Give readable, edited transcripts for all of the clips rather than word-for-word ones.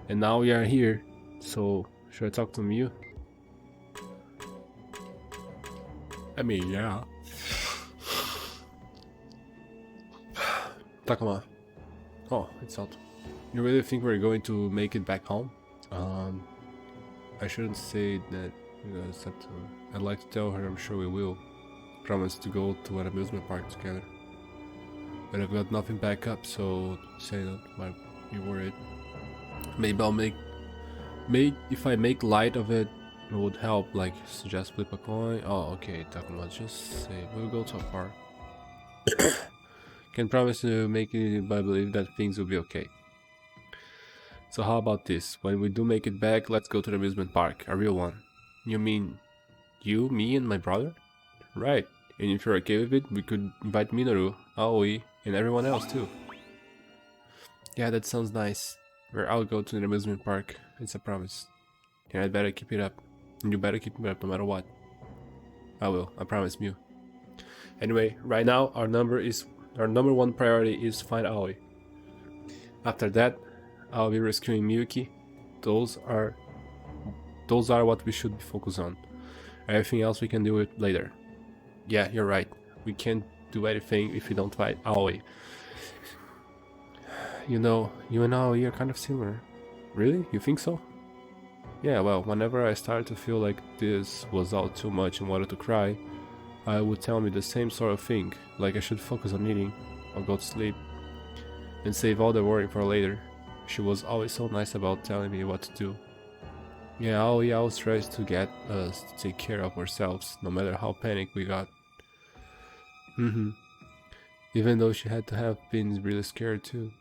And now we are here. So, should I talk to Mew? I mean, yeah. Takuma. Oh, it's out. You really think we're going to make it back home? Um, I shouldn't say that because I'd like to tell her I'm sure we will. Promise to go to an amusement park together. But I've got nothing back up, so say that might be worried. Maybe I'll make if I make light of it, it would help. Like suggest flip a coin. Oh, okay, Takuma, just say we'll go to a park. Can promise to make it, but I believe that things will be okay. So how about this? When we do make it back, let's go to the amusement park, a real one. You mean you, me, and my brother? Right. And if you're okay with it, we could invite Minoru, Aoi, and everyone else too. Yeah, that sounds nice. Or I'll go to the amusement park. It's a promise. And I'd better keep it up. And you better keep it up no matter what. I will, I promise you. Anyway, right now our number one priority is find Aoi. After that, I'll be rescuing Miyuki. Those are what we should be focused on. Everything else we can do it later. Yeah, you're right. We can't do anything if we don't fight Aoi. You know, you and Aoi are kind of similar. Really? You think so? Yeah, well, whenever I started to feel like this was all too much and wanted to cry, I would tell me the same sort of thing, like I should focus on eating, or go to sleep, and save all the worrying for later. She was always so nice about telling me what to do. Yeah, Aoi always tries to get us to take care of ourselves, no matter how panicked we got. Even though she had to have been really scared too.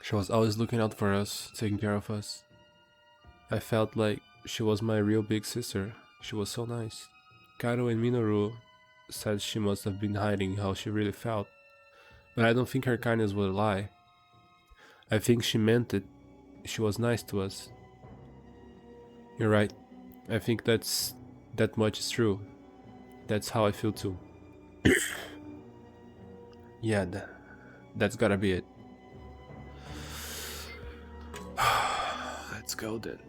She was always looking out for us, taking care of us. I felt like she was my real big sister. She was so nice. Karo and Minoru said she must have been hiding how she really felt, but I don't think her kindness would lie. I think she meant it. She was nice to us. You're right. I think that much is true. That's how I feel too. Yeah, that's gotta be it. Let's go then.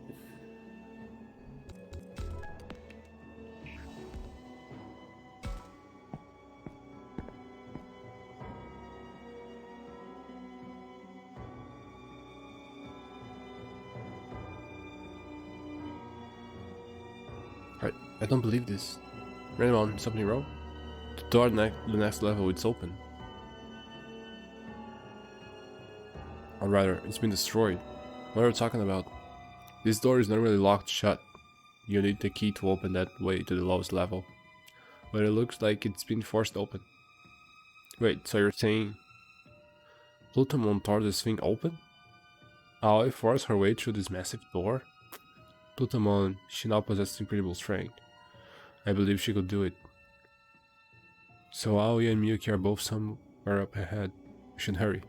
I don't believe this. Raymond, something wrong? The door the next level, it's open. Or rather, it's been destroyed. What are you talking about? This door is normally locked shut. You need the key to open that way to the lowest level. But it looks like it's been forced open. Wait, so you're saying Plutamon tore this thing open? Aoi forced her way through this massive door? Plutamon, she now possesses incredible strength. I believe she could do it. So Aoi and Miyuki are both somewhere up ahead. We should hurry.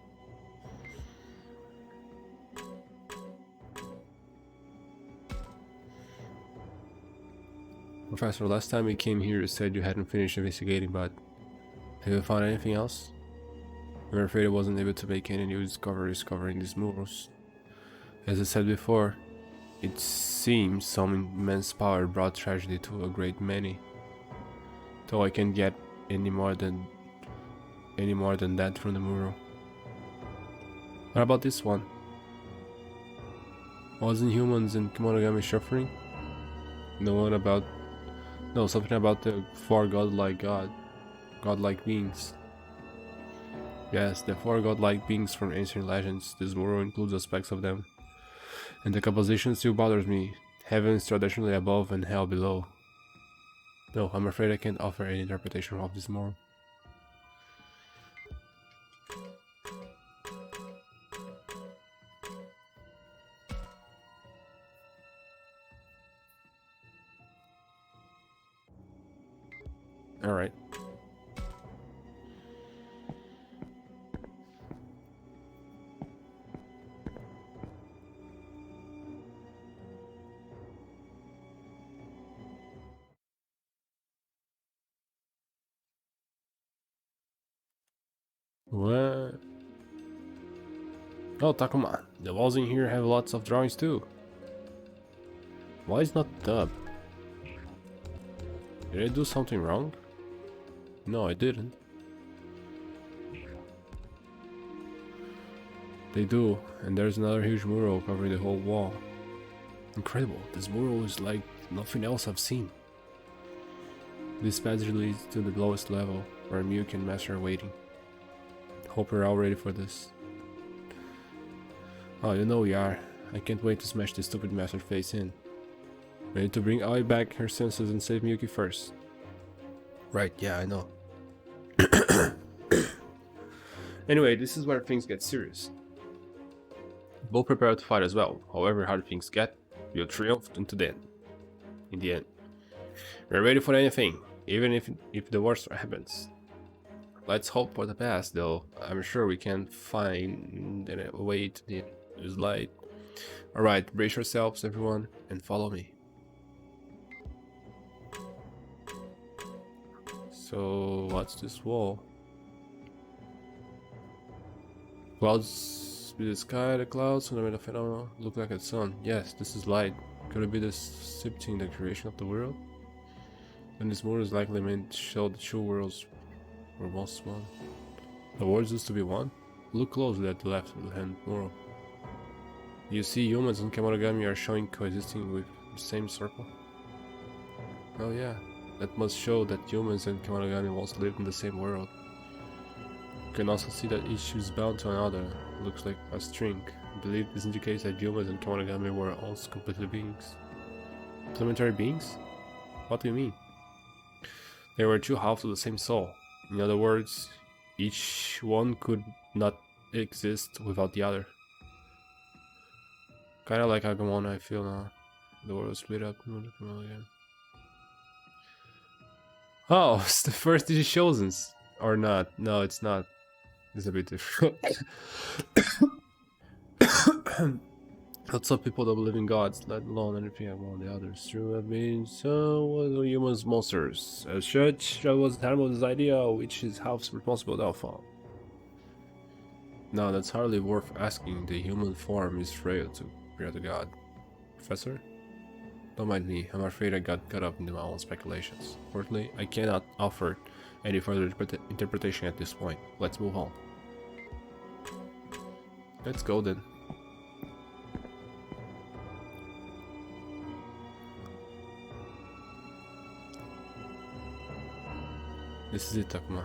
Professor, last time we came here you said you hadn't finished investigating, but have you found anything else? I'm afraid I wasn't able to make any new discoveries covering these murals. As I said before, it seems some immense power brought tragedy to a great many. Though I can't get any more than that from the mural. What about this one? Wasn't humans in Kimonogami suffering? Something about the four godlike beings. Yes, the four godlike beings from ancient legends. This mural includes aspects of them. And the composition still bothers me. Heaven is traditionally above and hell below. No, I'm afraid I can't offer any interpretation of this mural. Alright. What? Oh, Takuma, the walls in here have lots of drawings too. Why is not dub? Did I do something wrong? No, I didn't. They do, and there's another huge mural covering the whole wall. Incredible, this mural is like nothing else I've seen. This passage leads to the lowest level, where Miyuki and Master are waiting. Hope we're all ready for this. Oh, you know we are. I can't wait to smash this stupid Master face in. We need to bring Aoi back her senses and save Miyuki first. Right, yeah, I know. Anyway, this is where things get serious. Both prepare to fight as well. However hard things get, we'll triumph into the end. In the end. We're ready for anything, even if the worst happens. Let's hope for the best, though. I'm sure we can find a way to the light. Alright, brace yourselves, everyone, and follow me. So, what's this wall? Clouds with the sky, the clouds, the phenomenon look like a sun. Yes, this is light. Could it be the shifting the creation of the world? And this world is likely meant to show the two worlds were once one. The worlds used to be one? Look closely at the left hand mural. You see humans and Kemonogami are showing coexisting with the same circle? Oh yeah, that must show that humans and Kemonogami once lived in the same world. You can also see that each is bound to another, looks like a string. I believe this indicates that humans and Kemonogami were once completely beings. Complementary beings? What do you mean? They were two halves of the same soul. In other words, each one could not exist without the other. Kinda like Agumon, I feel now. The world split up again. Oh, it's the first Digishosen's. Or not. No, it's not. It's a bit different. Lots of people don't believe in gods, let alone anything among the others. True, I mean, so was humans monsters. As such, that was Harmon's idea, which is half responsible downfall. No, that's hardly worth asking. The human form is frail to fear the god. Professor? Don't mind me, I'm afraid I got caught up into my own speculations. Fortunately, I cannot offer any further interpretation at this point. Let's move on. Let's go then. This is it, Takuma.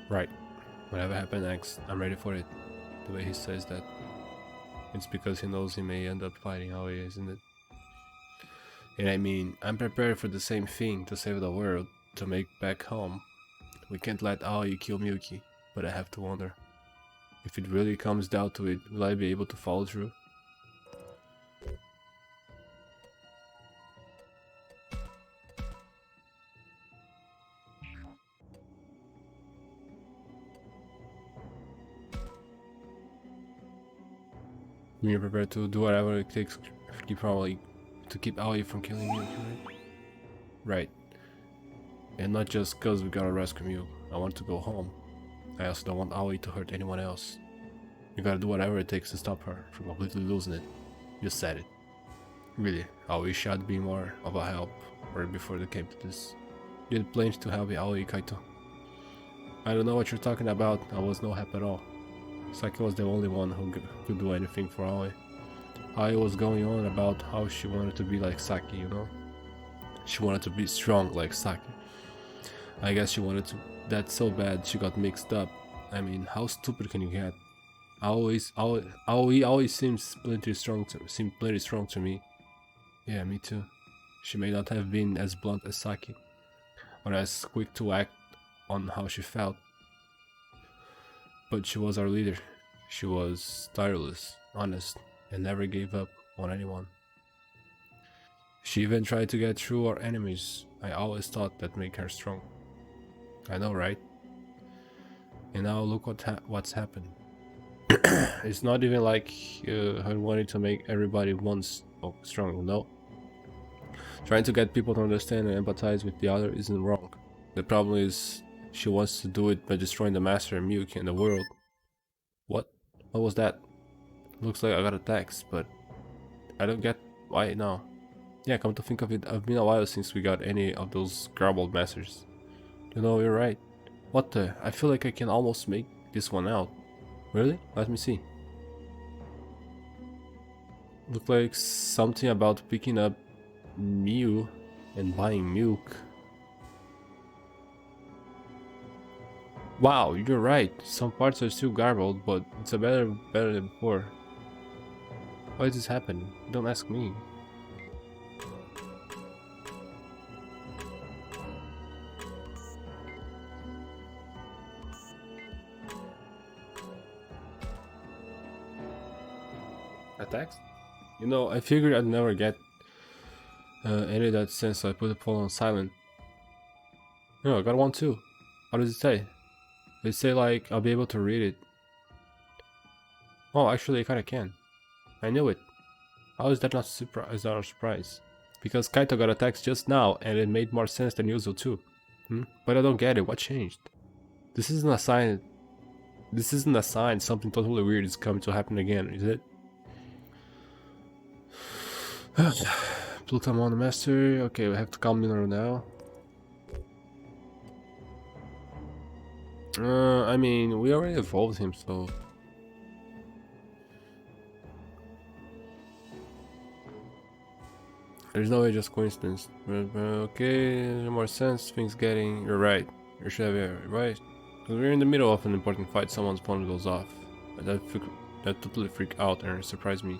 Right. Whatever happens next, I'm ready for it. The way he says that. It's because he knows he may end up fighting Aoi, isn't it? And I mean, I'm prepared for the same thing, to save the world, to make back home. We can't let Aoi kill Miyuki, but I have to wonder. If it really comes down to it, will I be able to follow through? We are prepared to do whatever it takes to keep Aoi from killing Miyuki, right? Right. And not just cause we gotta rescue Miyu. I want to go home. I also don't want Aoi to hurt anyone else. We gotta do whatever it takes to stop her from completely losing it. You said it. Really, Aoi should be more of a help, or before they came to this. You had plans to help Aoi, Kaito. I don't know what you're talking about, I was no help at all. Saki was the only one who could do anything for Aoi. Aoi was going on about how she wanted to be like Saki, you know? She wanted to be strong like Saki. I guess she wanted to that so bad she got mixed up. I mean, how stupid can you get? Aoi always seems plenty strong to me. Yeah, me too. She may not have been as blunt as Saki, or as quick to act on how she felt. But she was our leader. She was tireless, honest, and never gave up on anyone. She even tried to get through our enemies. I always thought that made her strong. I know, right? And now look what's happened. It's not even like her wanting to make everybody once strong, no. Trying to get people to understand and empathize with the other isn't wrong. The problem is she wants to do it by destroying the Master and Miyuki and the world. What? What was that? Looks like I got a text, but I don't get why now. Yeah, come to think of it, I've been a while since we got any of those garbled messages. You know, you're right. What the? I feel like I can almost make this one out. Really? Let me see. Look like something about picking up Mew and buying milk. Wow, you're right. Some parts are still garbled, but it's better than before. Why is this happening? Don't ask me. A text? You know, I figured I'd never get any of that sense, so I put the phone on silent. No, I got one too. How does it say? They say like I'll be able to read it. Oh, actually, I kinda can. I knew it. How is that not is that a surprise? Because Kaito got a text just now, and it made more sense than usual too. But I don't get it. What changed? This isn't a sign. This isn't a sign something totally weird is coming to happen again, is it? Plutamon the Master. Okay, we have to calm down now. I mean, we already evolved him, so... There's no way just coincidence. Okay, more sense, things getting... You're right. You should have right. Because we're in the middle of an important fight, someone's phone goes off. That totally freaked out and surprised me.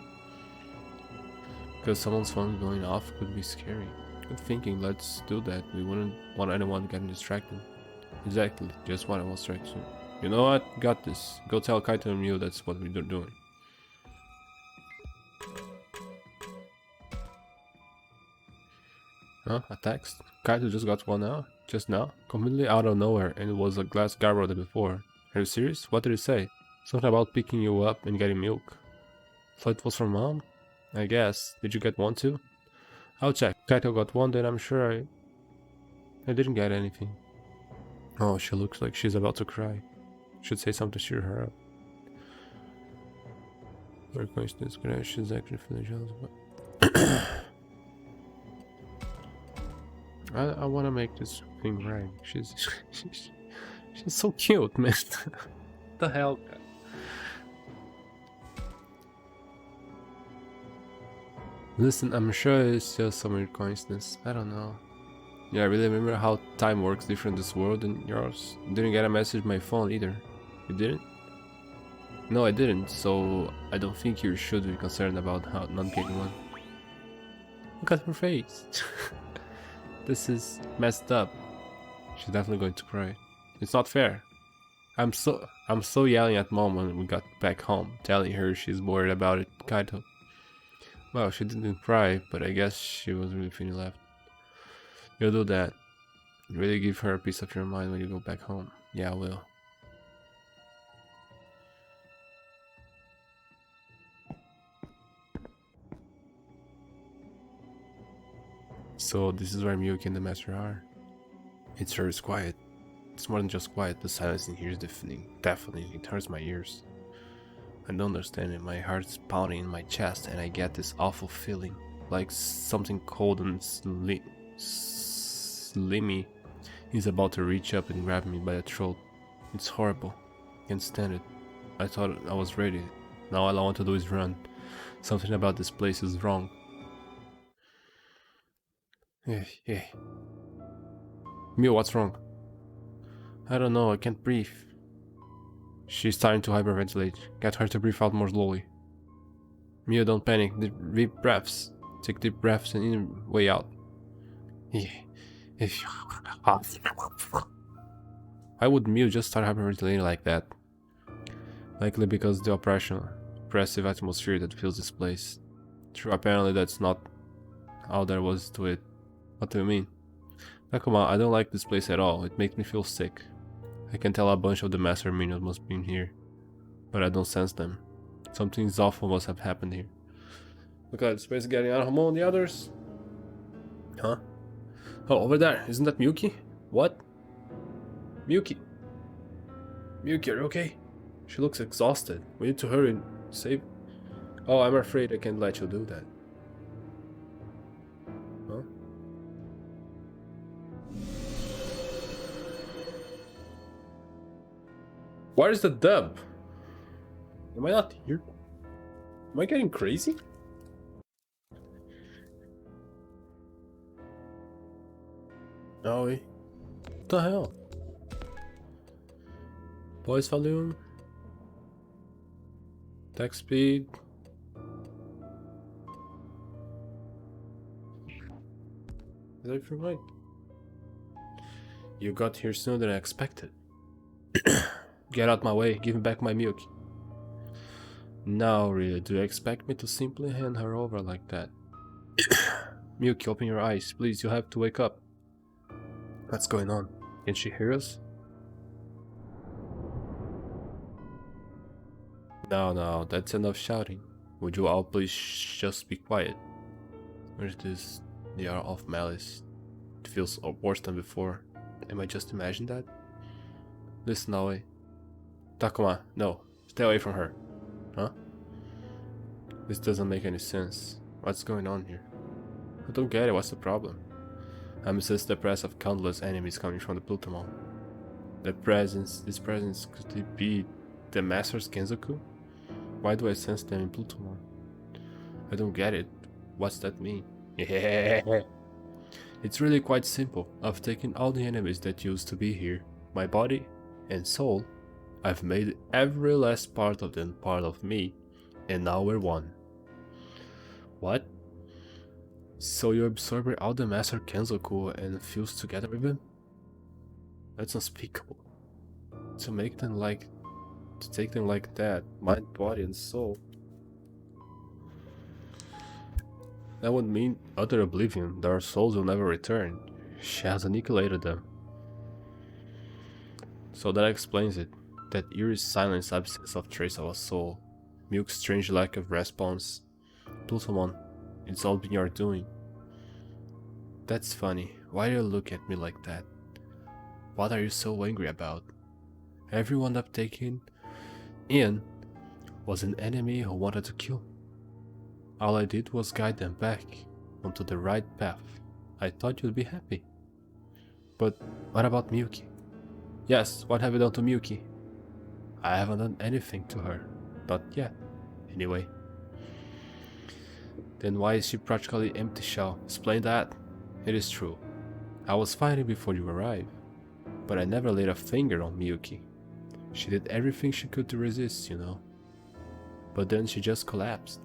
Because someone's phone going off could be scary. Good thinking, let's do that. We wouldn't want anyone getting distracted. Exactly, just what I was trying to. You know what? Got this. Go tell Kaito and Mew that's what we're doing. Huh? A text? Kaito just got one now? Just now? Completely out of nowhere, and it was a glass garble than before. Are you serious? What did it say? Something about picking you up and getting milk. So it was from mom? I guess. Did you get one too? I'll check. Kaito got one, then I'm sure I didn't get anything. Oh, she looks like she's about to cry. Should say something to cheer her up. For coincidence, she's actually feeling jealous, but... I want to make this thing right. She's so cute, man. What the hell? Listen, I'm sure it's just some weird coincidence. I don't know. Yeah, I really remember how time works different in this world than yours. Didn't get a message on my phone either. You didn't? No, I didn't, so I don't think you should be concerned about how not getting one. Look at her face. This is messed up. She's definitely going to cry. It's not fair. I'm so yelling at mom when we got back home, telling her she's worried about it, Kaito. Well, she didn't cry, but I guess she was really feeling left. You'll do that. Really give her a piece of your mind when you go back home. Yeah, I will. So this is where Miyuki and the Master are. It sure is quiet. It's more than just quiet, the silence in here is deafening. Definitely, it hurts my ears. I don't understand it, my heart's pounding in my chest and I get this awful feeling. Like something cold and slimy is about to reach up and grab me by the throat. It's horrible. Can't stand it. I thought I was ready. Now all I want to do is run. Something about this place is wrong. Hey. Mew, what's wrong? I don't know, I can't breathe. She's starting to hyperventilate. Get her to breathe out more slowly. Mew, don't panic. Deep breaths. Take deep breaths and in, way out. Why would Mew just start hyperventilating like that? Likely because of the oppressive atmosphere that fills this place. True, apparently that's not all there was to it. What do you mean? Nakuma, I don't like this place at all. It makes me feel sick. I can tell a bunch of the master minions must be in here, but I don't sense them. Something awful must have happened here. Look at this place getting out among the others. Huh? Oh, over there. Isn't that Miyuki? What? Miyuki? Miyuki, are you okay? She looks exhausted. We need to hurry and save. Oh, I'm afraid I can't let you do that. Huh? Where is the dub? Am I not here? Am I getting crazy? No way. What the hell? Voice volume. Text speed. Is everything right? You got here sooner than I expected. Get out my way, give me back my milk. Now, really, do you expect me to simply hand her over like that? Milky, open your eyes, please, you have to wake up. What's going on? Can she hear us? No, that's enough shouting. Would you all please just be quiet? Where's this? The air of malice. It feels worse than before. Am I just imagining that? Listen, Aoi. Takuma, no. Stay away from her. Huh? This doesn't make any sense. What's going on here? I don't get it, what's the problem? I'm just the presence of countless enemies coming from the Plutomon. This presence, could it be the Master's Kenzoku? Why do I sense them in Plutomon? I don't get it. What's that mean? Yeah. It's really quite simple. I've taken all the enemies that used to be here, my body and soul. I've made every last part of them part of me, and now we're one. What? So you absorb all the Master Kenzoku and fuse together with him? That's unspeakable. To take them like that, mind, body, and soul. That would mean utter oblivion, that our souls will never return. She has annihilated them. So that explains it. That eerie silence, absence of trace of a soul. Milk's strange lack of response. Plutomon, it's all been your doing. That's funny. Why do you look at me like that? What are you so angry about? Everyone I've taken in was an enemy who wanted to kill me. All I did was guide them back onto the right path. I thought you'd be happy. But what about Miyuki? Yes, what have you done to Miyuki? I haven't done anything to her. Not yet, anyway. Then why is she practically empty shell? Explain that. It is true. I was fighting before you arrived, but I never laid a finger on Miyuki. She did everything she could to resist, you know. But then she just collapsed.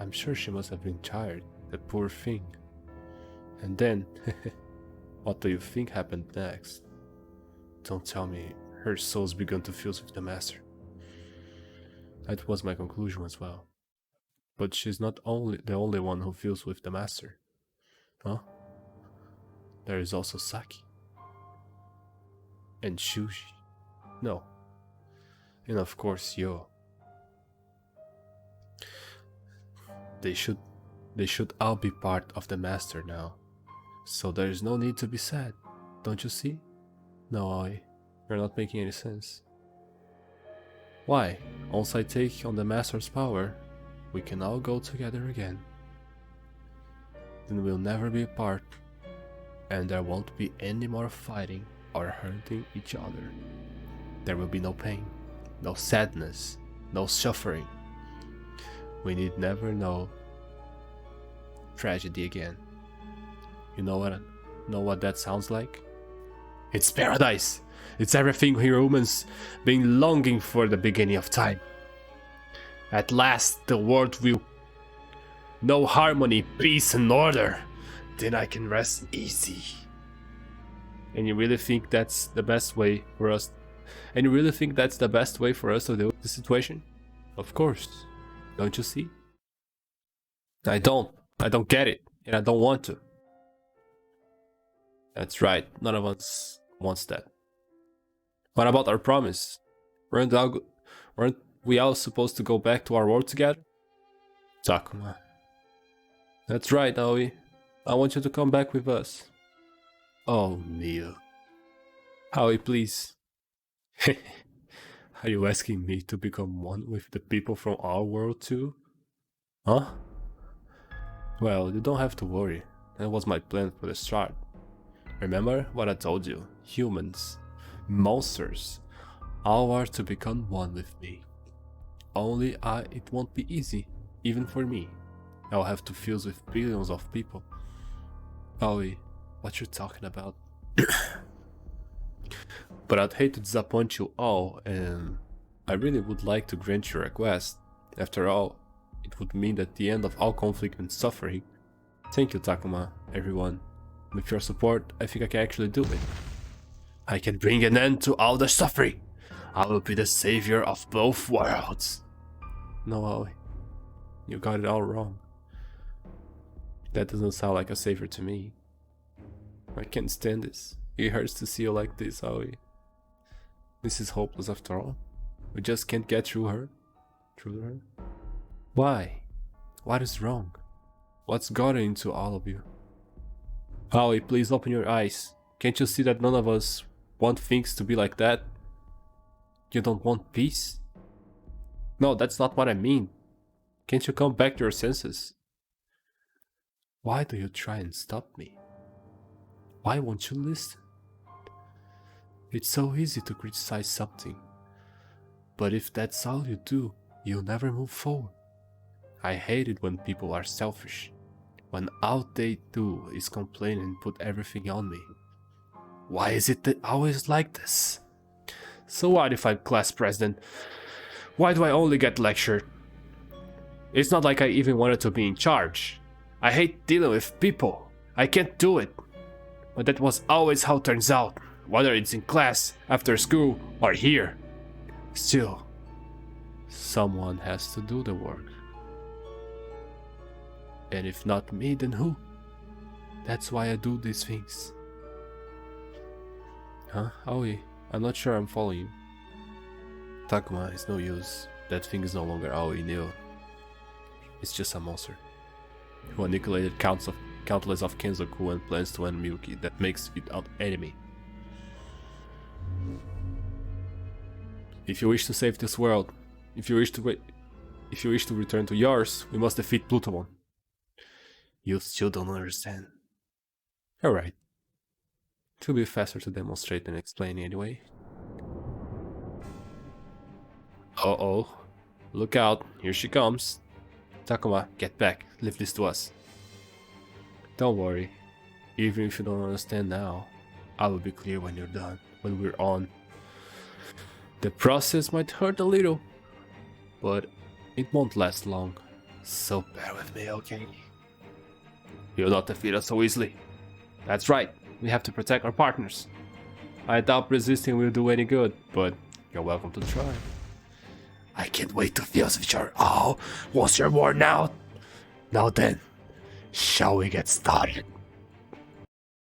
I'm sure she must have been tired, the poor thing. And then, what do you think happened next? Don't tell me her soul's begun to fuse with the Master. That was my conclusion as well. But she's not the only one who feels with the Master. Huh? There is also Saki. And Shuji. No. And of course Yo. They should all be part of the Master now. So there is no need to be sad. Don't you see? No, you're not making any sense. Why? Once I take on the Master's power, we can all go together again. Then we'll never be apart, and there won't be any more fighting or hurting each other. There will be no pain, no sadness, no suffering. We need never know tragedy again. You know what that sounds like? It's paradise! It's everything humans been longing for the beginning of time. At last the world will know harmony, peace and order. Then I can rest easy. And you really think that's the best way for us? And you really think that's the best way for us to deal with the situation? Of course. Don't you see? I don't get it, and I don't want to. That's right, none of us wants that. What about our promise? Weren't we all supposed to go back to our world together? Takuma. That's right, Aoi. I want you to come back with us. Oh, Mio. Aoi, please. Are you asking me to become one with the people from our world too? Huh? Well, you don't have to worry. That was my plan for the start. Remember what I told you? Humans, monsters, all are to become one with me. Only it won't be easy, even for me. I'll have to fuse with billions of people. Ollie, what you talking about? But I'd hate to disappoint you all, and I really would like to grant your request. After all, it would mean that the end of all conflict and suffering. Thank you, Takuma, everyone. With your support, I think I can actually do it. I can bring an end to all the suffering. I will be the savior of both worlds. No, Ollie. You got it all wrong. That doesn't sound like a savior to me. I can't stand this. It hurts to see you like this, Ollie. This is hopeless after all. We just can't get through her. Through her? Why? What is wrong? What's gotten into all of you? Howie, please open your eyes. Can't you see that none of us want things to be like that? You don't want peace? No, that's not what I mean. Can't you come back to your senses? Why do you try and stop me? Why won't you listen? It's so easy to criticize something. But if that's all you do, you'll never move forward. I hate it when people are selfish. When all they do is complain and put everything on me. Why is it that always like this? So what if I'm class president? Why do I only get lectured? It's not like I even wanted to be in charge. I hate dealing with people. I can't do it. But that was always how it turns out, whether it's in class, after school, or here. Still, someone has to do the work. And if not me, then who? That's why I do these things. Huh? Aoi, I'm not sure I'm following you. Takuma, it's no use. That thing is no longer Aoi Neo. It's just a monster who annihilated countless of Kenzoku and plans to end Miyuki. That makes it our enemy. If you wish to save this world, if you wish to return to yours, we must defeat Plutomon. You still don't understand. Alright. It will be faster to demonstrate than explain anyway. Uh-oh. Look out, here she comes. Takuma, get back, leave this to us. Don't worry. Even if you don't understand now, I will be clear when you're done, when we're on. The process might hurt a little, but it won't last long. So bear with me, okay? You'll not defeat us so easily. That's right, we have to protect our partners. I doubt resisting will do any good, but you're welcome to try. I can't wait to fuse with your all once you're worn out. Now then, shall we get started?